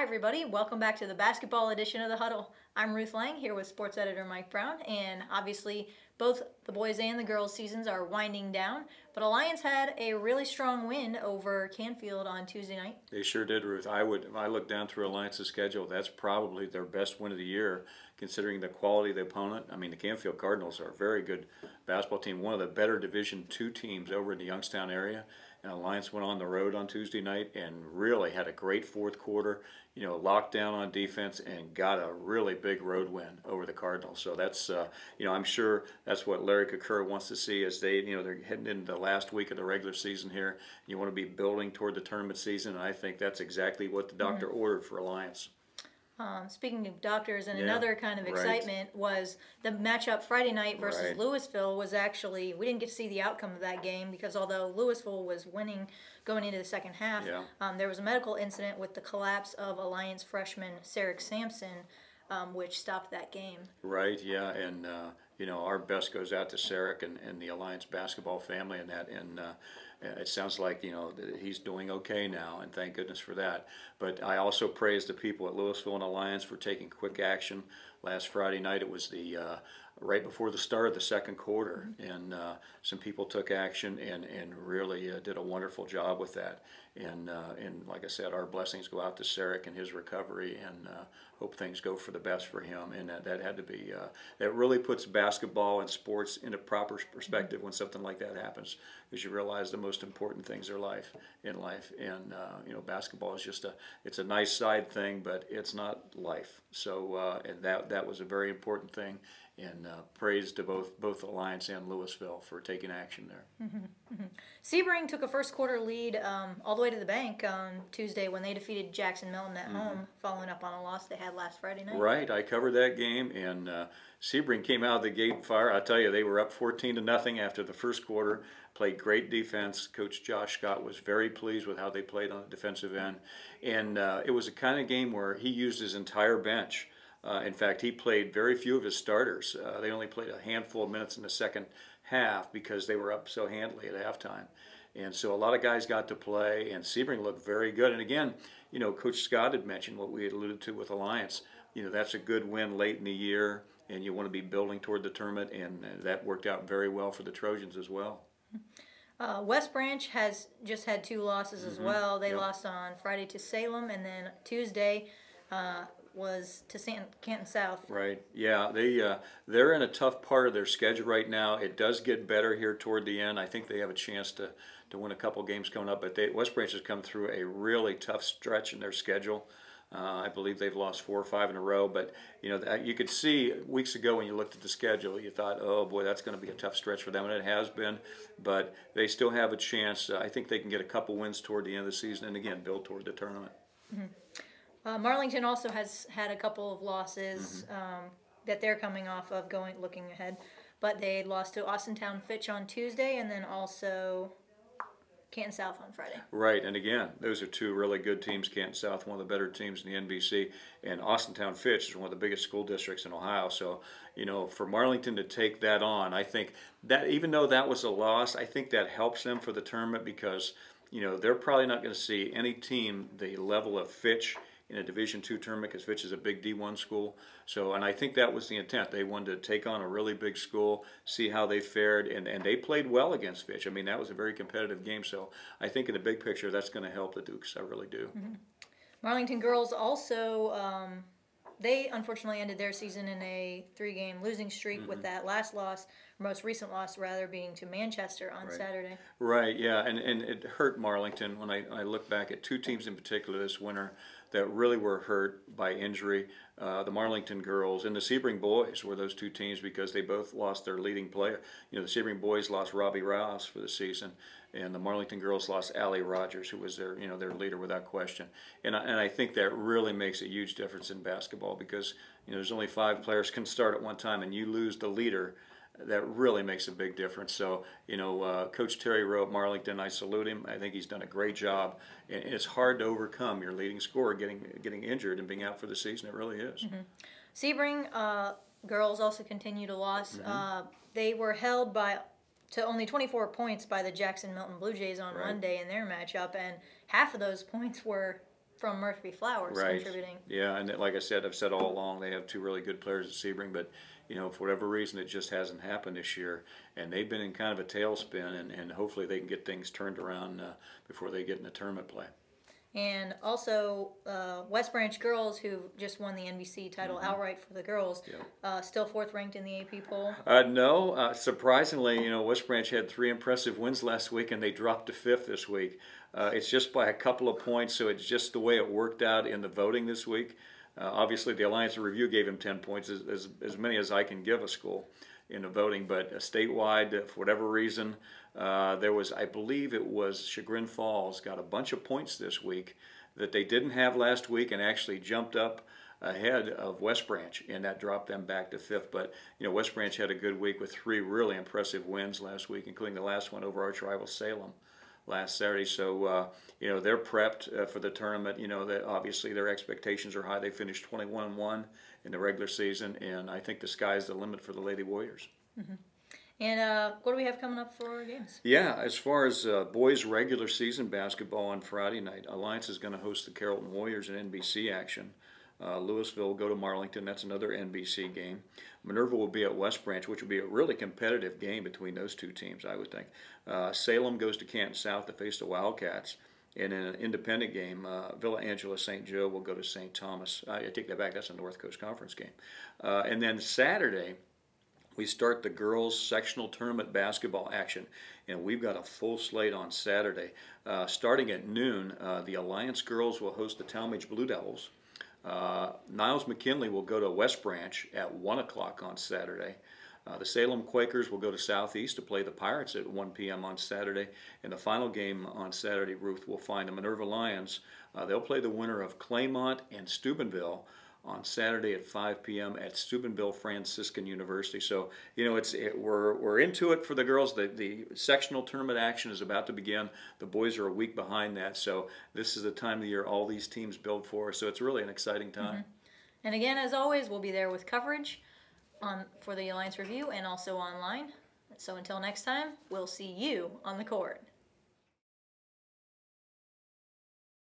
everybody. Welcome back to the basketball edition of the Huddle. I'm Ruth Lang here with sports editor Mike Brown, and obviously both the boys and the girls seasons are winding down, but Alliance had a really strong win over Canfield on Tuesday night. They sure did, Ruth. If I look down through Alliance's schedule, that's probably their best win of the year, considering the quality of the opponent. I mean, the Canfield Cardinals are a very good basketball team, one of the better Division II teams over in the Youngstown area. And Alliance went on the road on Tuesday night and really had a great fourth quarter, locked down on defense and got a really big road win over the Cardinals. So that's, I'm sure that's what Larry Kakura wants to see as they're heading into the last week of the regular season here. You want to be building toward the tournament season, and I think that's exactly what the doctor ordered for Alliance. Speaking of doctors, and another kind of excitement was the matchup Friday night versus Louisville was actually, we didn't get to see the outcome of that game because although Louisville was winning going into the second half, there was a medical incident with the collapse of Alliance freshman Sarek Sampson, which stopped that game. Right, yeah, and our best goes out to Sarek and the Alliance basketball family and that, and it sounds like that he's doing okay now, and thank goodness for that. But I also praise the people at Louisville and Alliance for taking quick action. Last Friday night, it was the right before the start of the second quarter, and some people took action and really did a wonderful job with that. And like I said, our blessings go out to Sarek and his recovery, and hope things go for the best for him. And that had to be that really puts basketball and sports into proper perspective when something like that happens, because you realize the most important things are in life, and basketball is just it's a nice side thing, but it's not life. So and that was a very important thing. And praise to both Alliance and Louisville for taking action there. Sebring took a first quarter lead all the way to the bank on Tuesday when they defeated Jackson Milton at home, following up on a loss they had last Friday night. Right, I covered that game, and Sebring came out of the gate fire. I'll tell you, they were up 14-0 after the first quarter. Played great defense. Coach Josh Scott was very pleased with how they played on the defensive end, and it was a kind of game where he used his entire bench. In fact, he played very few of his starters. They only played a handful of minutes in the second half because they were up so handily at halftime. And so a lot of guys got to play, and Sebring looked very good. And again, Coach Scott had mentioned what we had alluded to with Alliance. That's a good win late in the year, and you want to be building toward the tournament, and that worked out very well for the Trojans as well. West Branch has just had two losses as well. They lost on Friday to Salem, and then Tuesday was to Canton South. Right. Yeah, they're in a tough part of their schedule right now. It does get better here toward the end. I think they have a chance to win a couple games coming up. But West Branch has come through a really tough stretch in their schedule. I believe they've lost 4 or 5 in a row. But you could see weeks ago when you looked at the schedule, you thought, oh boy, that's going to be a tough stretch for them, and it has been. But they still have a chance. I think they can get a couple wins toward the end of the season, and again build toward the tournament. Marlington also has had a couple of losses that they're coming off of looking ahead. But they lost to Austintown Fitch on Tuesday, and then also Canton South on Friday. Right, and again, those are two really good teams. Canton South, one of the better teams in the NBC, and Austintown Fitch is one of the biggest school districts in Ohio. So, for Marlington to take that on, I think that even though that was a loss, I think that helps them for the tournament because, they're probably not going to see any team the level of Fitch in a Division II tournament because Fitch is a big D1 school. So, and I think that was the intent. They wanted to take on a really big school, see how they fared, and they played well against Fitch. I mean, that was a very competitive game. So I think in the big picture, that's going to help the Dukes. I really do. Marlington girls also, they unfortunately ended their season in a 3-game losing streak with that last loss, most recent loss rather, being to Manchester on Saturday. Right, yeah, and it hurt Marlington when I look back at 2 teams in particular this winter that really were hurt by injury. The Marlington girls and the Sebring boys were those 2 teams because they both lost their leading player. The Sebring boys lost Robbie Rouse for the season, and the Marlington girls lost Allie Rogers, who was their their leader without question. And I think that really makes a huge difference in basketball because there's only 5 players can start at one time, and you lose the leader. That really makes a big difference. So, Coach Terry Rowe at Marlington, I salute him. I think he's done a great job. And it's hard to overcome your leading scorer getting injured and being out for the season. It really is. Sebring girls also continue to lose. They were held to only 24 points by the Jackson Milton Blue Jays on Monday in their matchup, and half of those points were from Murphy Flowers Right. contributing. Yeah, and like I said, I've said all along, they have two really good players at Sebring, but for whatever reason, it just hasn't happened this year, and they've been in kind of a tailspin, and hopefully they can get things turned around before they get into tournament play. And also, West Branch girls, who just won the NBC title outright for the girls, still 4th ranked in the AP poll. No, surprisingly, West Branch had 3 impressive wins last week, and they dropped to 5th this week. It's just by a couple of points, so it's just the way it worked out in the voting this week. Obviously, the Alliance of Review gave him 10 points, as many as I can give a school in the voting, but statewide, for whatever reason, there was, I believe it was Chagrin Falls, got a bunch of points this week that they didn't have last week and actually jumped up ahead of West Branch, and that dropped them back to 5th. But, West Branch had a good week with 3 really impressive wins last week, including the last one over arch rival Salem last Saturday. So, they're prepped for the tournament. That obviously their expectations are high. They finished 21-1 in the regular season, and I think the sky's the limit for the Lady Warriors. And what do we have coming up for our games? Yeah, as far as boys regular season basketball on Friday night, Alliance is going to host the Carrollton Warriors in NBC action. Louisville will go to Marlington. That's another NBC game. Minerva will be at West Branch, which will be a really competitive game between those two teams, I would think. Salem goes to Canton South to face the Wildcats. And in an independent game, Villa Angela St. Joe will go to St. Thomas. I take that back. That's a North Coast Conference game. And then Saturday, we start the girls' sectional tournament basketball action, and we've got a full slate on Saturday. Starting at noon, the Alliance girls will host the Talmadge Blue Devils. Niles McKinley will go to West Branch at 1 o'clock on Saturday. The Salem Quakers will go to Southeast to play the Pirates at 1 p.m. on Saturday. And the final game on Saturday, Ruth, will find the Minerva Lions. They'll play the winner of Claymont and Steubenville on Saturday at 5 p.m. at Steubenville Franciscan University. So, we're into it for the girls. The sectional tournament action is about to begin. The boys are a week behind that. So this is the time of the year all these teams build for. So it's really an exciting time. And again, as always, we'll be there with coverage for the Alliance Review and also online. So until next time, we'll see you on the court.